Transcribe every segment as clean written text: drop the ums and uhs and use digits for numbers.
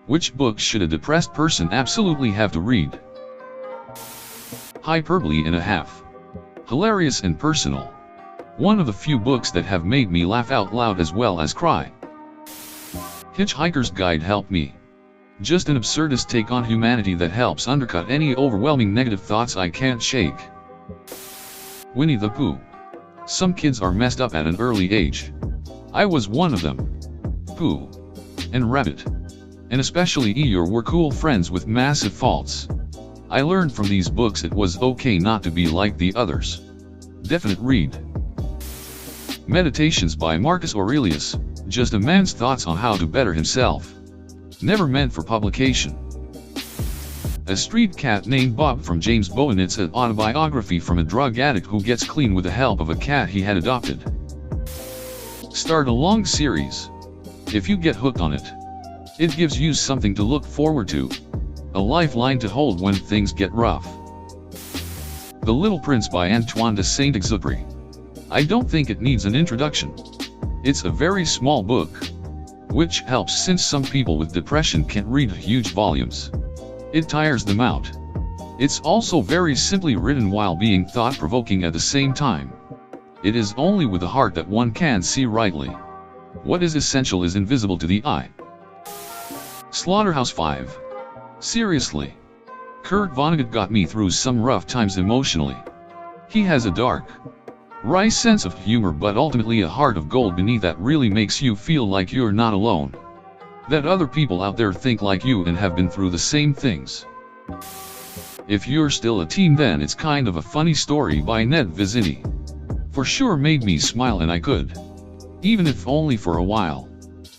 Which book should a depressed person absolutely have to read? Hyperbole and a Half. Hilarious and personal. One of the few books that have made me laugh out loud as well as cry. Hitchhiker's Guide helped me. Just an absurdist take on humanity that helps undercut any overwhelming negative thoughts I can't shake. Winnie the Pooh. Some kids are messed up at an early age. I was one of them. Pooh and Rabbit, and especially Eeyore, were cool friends with massive faults. I learned from these books it was okay not to be like the others. Definite read. Meditations by Marcus Aurelius, just a man's thoughts on how to better himself. Never meant for publication. A Street Cat Named Bob from James Bowen. It's an autobiography from a drug addict who gets clean with the help of a cat he had adopted. Start a long series. If you get hooked on it, it gives you something to look forward to. A lifeline to hold when things get rough. The Little Prince by Antoine de Saint-Exupéry. I don't think it needs an introduction. It's a very small book, which helps since some people with depression can't read huge volumes. It tires them out. It's also very simply written while being thought-provoking at the same time. It is only with the heart that one can see rightly. What is essential is invisible to the eye. Slaughterhouse-Five. Seriously. Kurt Vonnegut got me through some rough times emotionally. He has a dark, wry sense of humor, but ultimately a heart of gold beneath that really makes you feel like you're not alone. That other people out there think like you and have been through the same things. If you're still a teen, then it's kind of a funny story by Ned Vizzini. For sure made me smile, and I could, even if only for a while,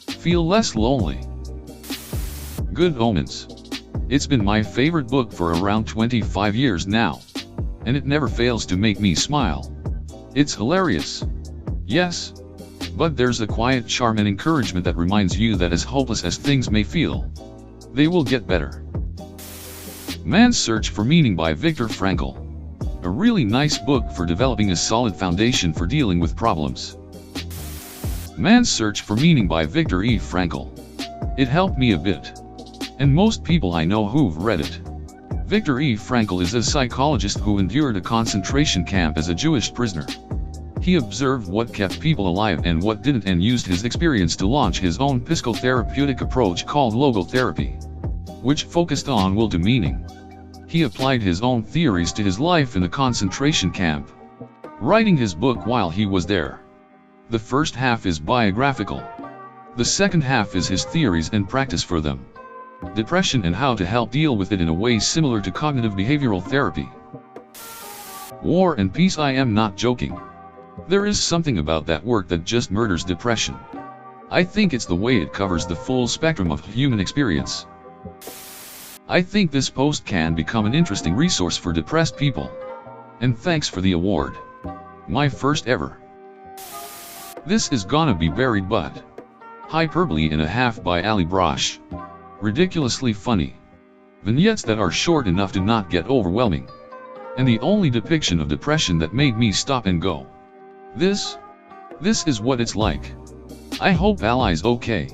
feel less lonely. Good Omens. It's been my favorite book for around 25 years now, and it never fails to make me smile. It's hilarious, yes, but there's a quiet charm and encouragement that reminds you that as hopeless as things may feel, they will get better. Man's Search for Meaning by Viktor Frankl. A really nice book for developing a solid foundation for dealing with problems. Man's Search for Meaning by Viktor E. Frankl. It helped me a bit, and most people I know who've read it. Viktor E. Frankl is a psychologist who endured a concentration camp as a Jewish prisoner. He observed what kept people alive and what didn't, and used his experience to launch his own psychotherapeutic approach called logotherapy, which focused on will to meaning. He applied his own theories to his life in the concentration camp, writing his book while he was there. The first half is biographical. The second half is his theories and practice for them. Depression and how to help deal with it in a way similar to cognitive behavioral therapy. War and Peace. I am not joking. There is something about that work that just murders depression. I think it's the way it covers the full spectrum of human experience. I think this post can become an interesting resource for depressed people. And thanks for the award. My first ever. This is gonna be buried, but Hyperbole and a Half by Ali Brosh. Ridiculously funny. Vignettes that are short enough to not get overwhelming. And the only depiction of depression that made me stop and go. This is what it's like. I hope Ali's okay.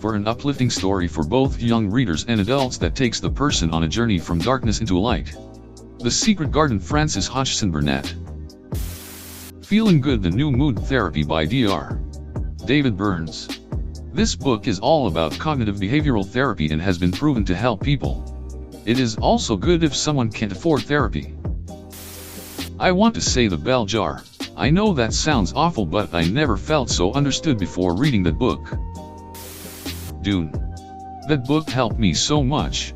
For an uplifting story for both young readers and adults that takes the person on a journey from darkness into light. The Secret Garden. Francis Hodgson Burnett. Feeling Good. The New Mood Therapy by Dr. David Burns. This book is all about cognitive behavioral therapy and has been proven to help people. It is also good if someone can't afford therapy. I want to say The Bell Jar. I know that sounds awful, but I never felt so understood before reading that book. Dune. That book helped me so much.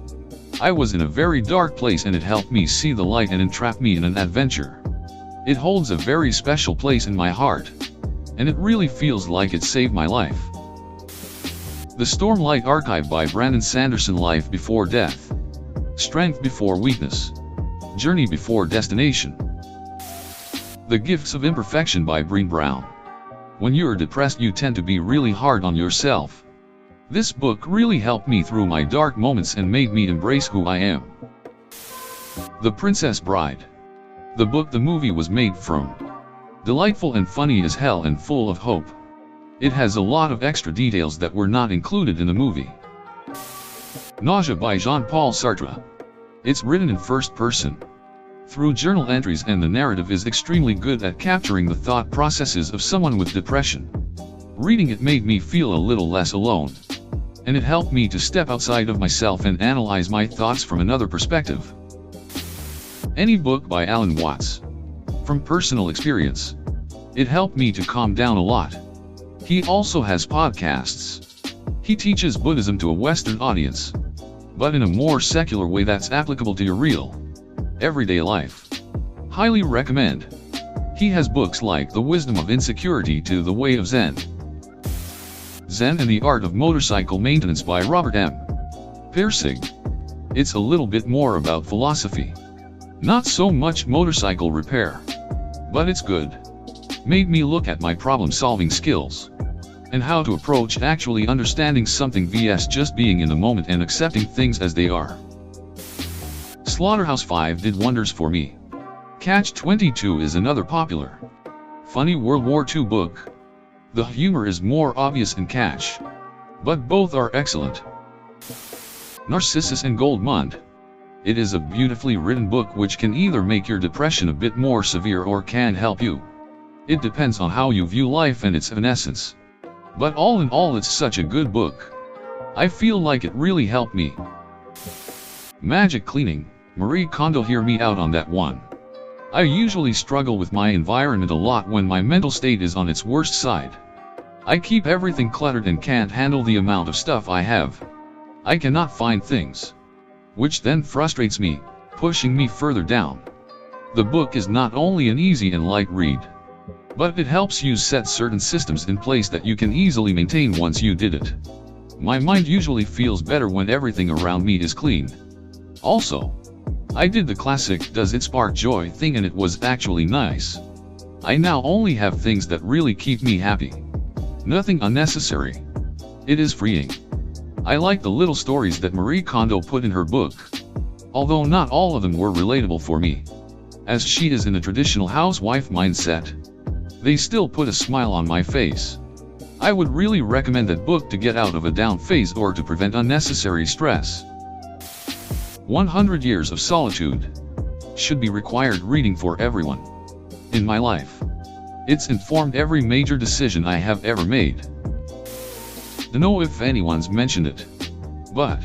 I was in a very dark place and it helped me see the light and entrapped me in an adventure. It holds a very special place in my heart, and it really feels like it saved my life. The Stormlight Archive by Brandon Sanderson. Life Before Death. Strength Before Weakness. Journey Before Destination. The Gifts of Imperfection by Brené Brown. When you're depressed, you tend to be really hard on yourself. This book really helped me through my dark moments and made me embrace who I am. The Princess Bride. The book the movie was made from. Delightful and funny as hell and full of hope. It has a lot of extra details that were not included in the movie. Nausea by Jean-Paul Sartre. It's written in first person, through journal entries, and the narrative is extremely good at capturing the thought processes of someone with depression. Reading it made me feel a little less alone, and it helped me to step outside of myself and analyze my thoughts from another perspective. Any Book by Alan Watts. From personal experience, it helped me to calm down a lot. He also has podcasts. He teaches Buddhism to a Western audience, but in a more secular way that's applicable to your real, everyday life. Highly recommend. He has books like The Wisdom of Insecurity to The Way of Zen. Zen and the Art of Motorcycle Maintenance by Robert M. Pirsig. It's a little bit more about philosophy. Not so much motorcycle repair. But it's good. Made me look at my problem-solving skills, and how to approach actually understanding something vs just being in the moment and accepting things as they are. Slaughterhouse-Five did wonders for me. Catch-22 is another popular, funny World War II book. The humor is more obvious in Catch, but both are excellent. Narcissus and Goldmund. It is a beautifully written book which can either make your depression a bit more severe or can help you. It depends on how you view life and its evanescence. But all in all, it's such a good book. I feel like it really helped me. Magic Cleaning. Marie Kondo, hear me out on that one. I usually struggle with my environment a lot when my mental state is on its worst side. I keep everything cluttered and can't handle the amount of stuff I have. I cannot find things, which then frustrates me, pushing me further down. The book is not only an easy and light read, but it helps you set certain systems in place that you can easily maintain once you did it. My mind usually feels better when everything around me is clean. Also, I did the classic "does it spark joy" thing, and it was actually nice. I now only have things that really keep me happy. Nothing unnecessary. It is freeing. I like the little stories that Marie Kondo put in her book, although not all of them were relatable for me, as she is in a traditional housewife mindset. They still put a smile on my face. I would really recommend that book to get out of a down phase or to prevent unnecessary stress. 100 Years of Solitude should be required reading for everyone. In my life, it's informed every major decision I have ever made. Don't know if anyone's mentioned it, but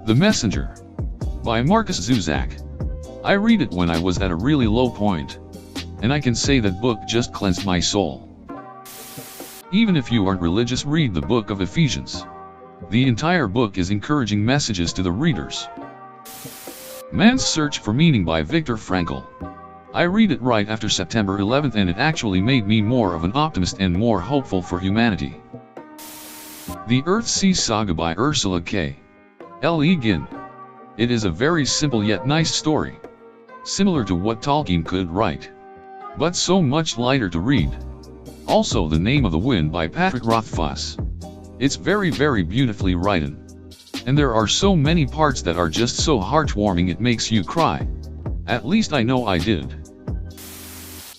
The Messenger by Markus Zusak. I read it when I was at a really low point, and I can say that book just cleansed my soul. Even if you aren't religious, read the book of Ephesians. The entire book is encouraging messages to the readers. Man's Search for Meaning by Viktor Frankl. I read it right after September 11th, and it actually made me more of an optimist and more hopeful for humanity. The Earthsea Saga by Ursula K. Le Guin. It is a very simple yet nice story, similar to what Tolkien could write, but so much lighter to read. Also The Name of the Wind by Patrick Rothfuss. It's very beautifully written, and there are so many parts that are just so heartwarming it makes you cry. At least I know I did.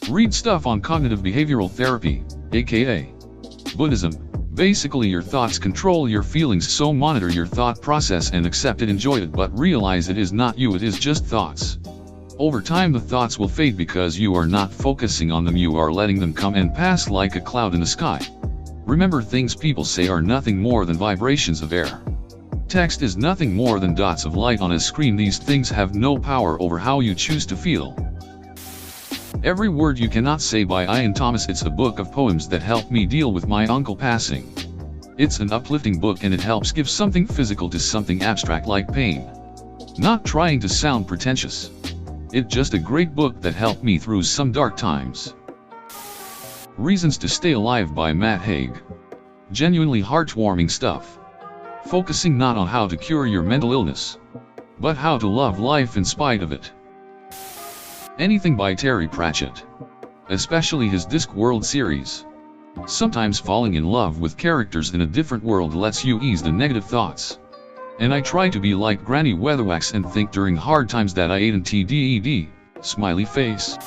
Read stuff on cognitive behavioral therapy, aka Buddhism. Basically, your thoughts control your feelings, so monitor your thought process and accept it, enjoy it, but realize it is not you, it is just thoughts. Over time the thoughts will fade because you are not focusing on them, you are letting them come and pass like a cloud in the sky. Remember, things people say are nothing more than vibrations of air. Text is nothing more than dots of light on a screen. These things have no power over how you choose to feel. Every Word You Cannot Say by Ian Thomas. It's a book of poems that helped me deal with my uncle passing. It's an uplifting book, and it helps give something physical to something abstract like pain. Not trying to sound pretentious. It's just a great book that helped me through some dark times. Reasons to Stay Alive by Matt Haig. Genuinely heartwarming stuff. Focusing not on how to cure your mental illness, but how to love life in spite of it. Anything by Terry Pratchett. Especially his Discworld series. Sometimes falling in love with characters in a different world lets you ease the negative thoughts. And I try to be like Granny Weatherwax and think during hard times that I ate and TDED, smiley face.